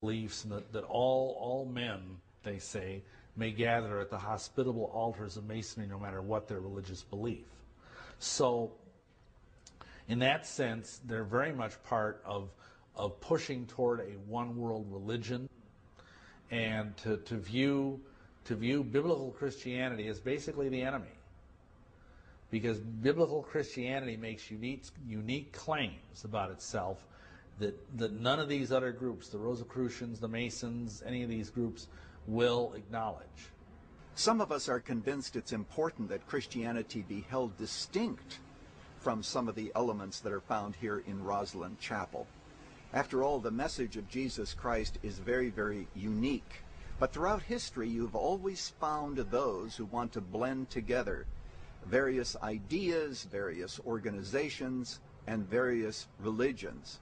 beliefs, and that all men, they say, may gather at the hospitable altars of Masonry no matter what their religious belief. So in that sense, they're very much part of pushing toward a one-world religion, and to view biblical Christianity as basically the enemy. Because biblical Christianity makes unique claims about itself that none of these other groups, the Rosicrucians, the Masons, any of these groups, will acknowledge. Some of us are convinced it's important that Christianity be held distinct from some of the elements that are found here in Rosslyn Chapel. After all, the message of Jesus Christ is very, very unique. But throughout history, you've always found those who want to blend together various ideas, various organizations, and various religions.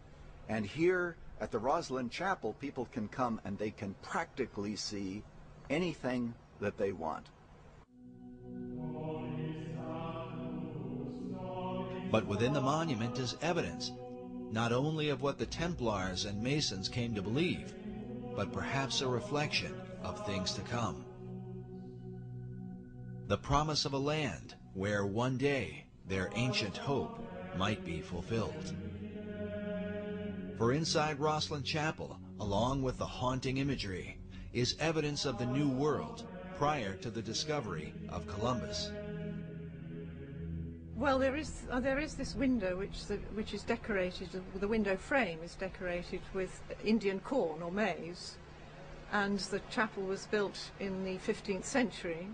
And here at the Rosslyn Chapel, people can come and they can practically see anything that they want. But within the monument is evidence, not only of what the Templars and Masons came to believe, but perhaps a reflection of things to come. The promise of a land where one day their ancient hope might be fulfilled. For inside Rosslyn Chapel, along with the haunting imagery, is evidence of the New World prior to the discovery of Columbus. Well, there is this window which is decorated. The window frame is decorated with Indian corn or maize, and the chapel was built in the 15th century.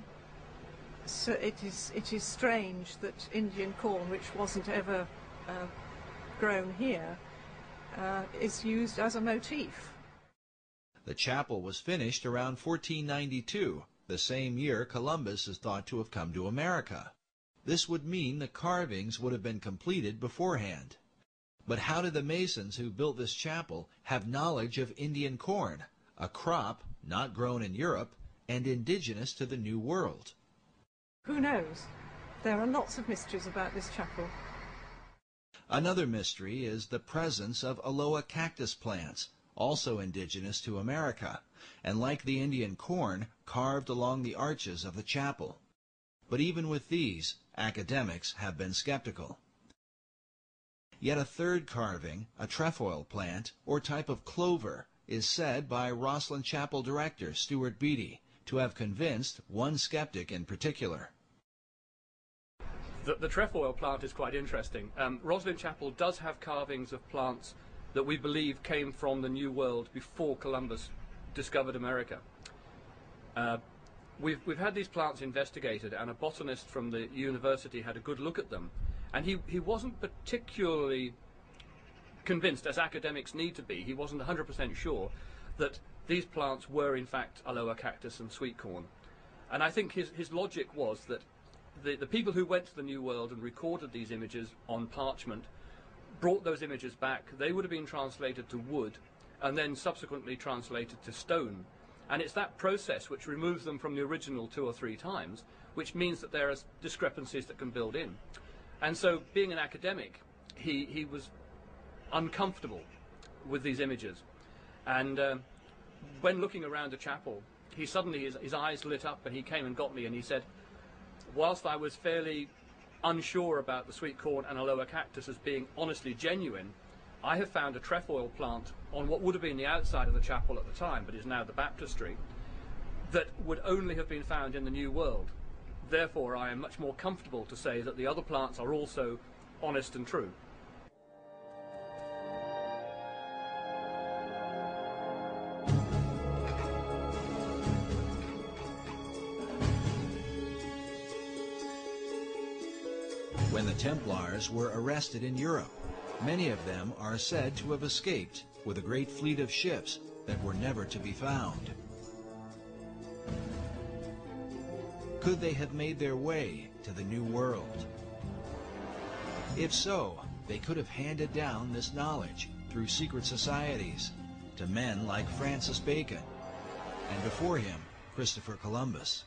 So it is strange that Indian corn, which wasn't ever grown here, is used as a motif. The chapel was finished around 1492, the same year Columbus is thought to have come to America. This would mean the carvings would have been completed beforehand. But how did the Masons who built this chapel have knowledge of Indian corn, a crop not grown in Europe and indigenous to the New World? Who knows? There are lots of mysteries about this chapel. Another mystery is the presence of aloe cactus plants, also indigenous to America, and like the Indian corn, carved along the arches of the chapel. But even with these, academics have been skeptical. Yet a third carving, a trefoil plant, or type of clover, is said by Rosslyn Chapel director Stuart Beattie to have convinced one skeptic in particular. The trefoil plant is quite interesting. Rosslyn Chapel does have carvings of plants that we believe came from the New World before Columbus discovered America. We've had these plants investigated, and a botanist from the university had a good look at them, and he wasn't particularly convinced, as academics need to be. He wasn't 100% sure that these plants were in fact aloe cactus and sweet corn. And I think his logic was that the people who went to the New World and recorded these images on parchment brought those images back. They would have been translated to wood and then subsequently translated to stone. And it's that process which removes them from the original 2 or 3 times, which means that there are discrepancies that can build in. And so, being an academic, he was uncomfortable with these images. And when looking around the chapel, he suddenly, his eyes lit up, and he came and got me, and he said, whilst I was fairly unsure about the sweet corn and aloe cactus as being honestly genuine, I have found a trefoil plant on what would have been the outside of the chapel at the time, but is now the baptistry, that would only have been found in the New World. Therefore, I am much more comfortable to say that the other plants are also honest and true. When the Templars were arrested in Europe, many of them are said to have escaped with a great fleet of ships that were never to be found. Could they have made their way to the New World? If so, they could have handed down this knowledge through secret societies to men like Francis Bacon, and before him, Christopher Columbus.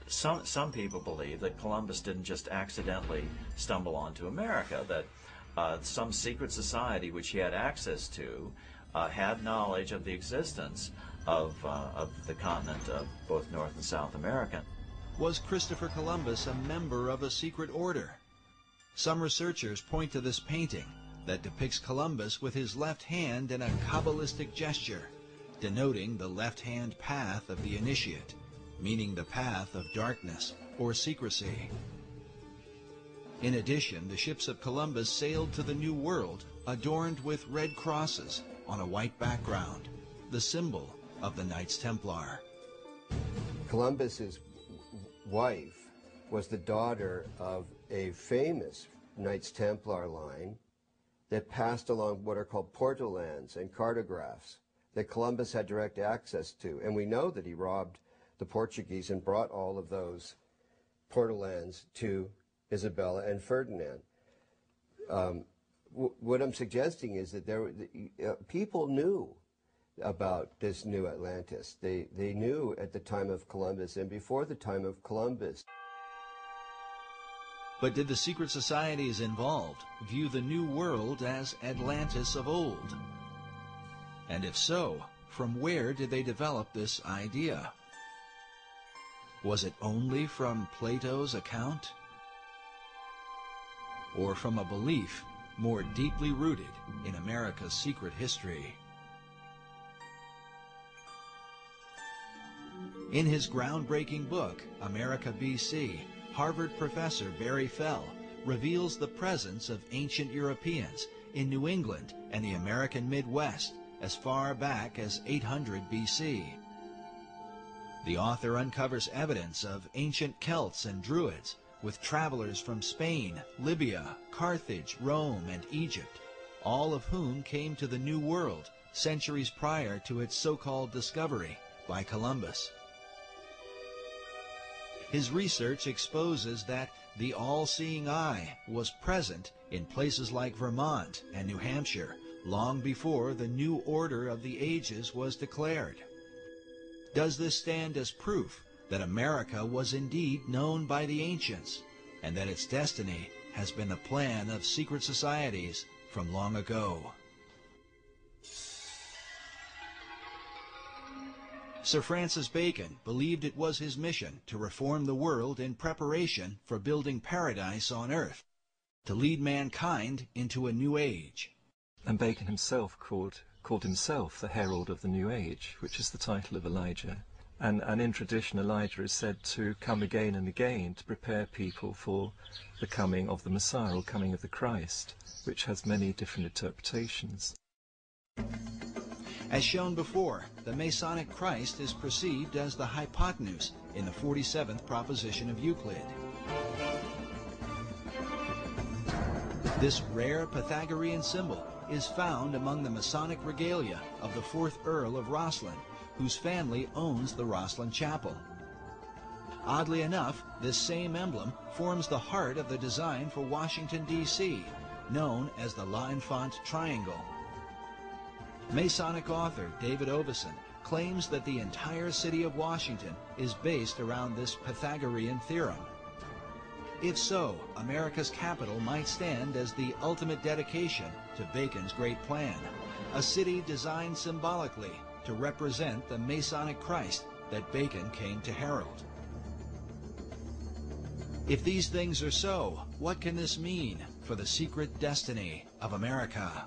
Some people believe that Columbus didn't just accidentally stumble onto America, that some secret society which he had access to had knowledge of the existence of the continent of both North and South America. Was Christopher Columbus a member of a secret order? Some researchers point to this painting that depicts Columbus with his left hand in a Kabbalistic gesture, denoting the left-hand path of the initiate, meaning the path of darkness or secrecy. In addition, the ships of Columbus sailed to the New World adorned with red crosses on a white background, the symbol of the Knights Templar. Columbus's wife was the daughter of a famous Knights Templar line that passed along what are called portolands and cartographs that Columbus had direct access to. And we know that he robbed the Portuguese and brought all of those portolands to Isabella and Ferdinand. What I'm suggesting is that people knew about this new Atlantis. They knew at the time of Columbus and before the time of Columbus. But did the secret societies involved view the New World as Atlantis of old? And if so, from where did they develop this idea? Was it only from Plato's account? Or from a belief more deeply rooted in America's secret history? In his groundbreaking book, America B.C., Harvard professor Barry Fell reveals the presence of ancient Europeans in New England and the American Midwest as far back as 800 B.C. The author uncovers evidence of ancient Celts and Druids, with travelers from Spain, Libya, Carthage, Rome, and Egypt, all of whom came to the New World centuries prior to its so-called discovery by Columbus. His research exposes that the all-seeing eye was present in places like Vermont and New Hampshire long before the New Order of the Ages was declared. Does this stand as proof that America was indeed known by the ancients, and that its destiny has been the plan of secret societies from long ago? Sir Francis Bacon believed it was his mission to reform the world in preparation for building paradise on earth, to lead mankind into a new age. And Bacon himself called himself the herald of the new age, which is the title of Elijah. And in tradition, Elijah is said to come again and again to prepare people for the coming of the Messiah, or coming of the Christ, which has many different interpretations. As shown before, the Masonic Christ is perceived as the hypotenuse in the 47th proposition of Euclid. This rare Pythagorean symbol is found among the Masonic regalia of the 4th Earl of Rosslyn, whose family owns the Rosslyn Chapel. Oddly enough, this same emblem forms the heart of the design for Washington, D.C., known as the L'Enfant Triangle. Masonic author David Oveson claims that the entire city of Washington is based around this Pythagorean theorem. If so, America's capital might stand as the ultimate dedication to Bacon's great plan, a city designed symbolically to represent the Masonic Christ that Bacon came to herald. If these things are so, what can this mean for the secret destiny of America?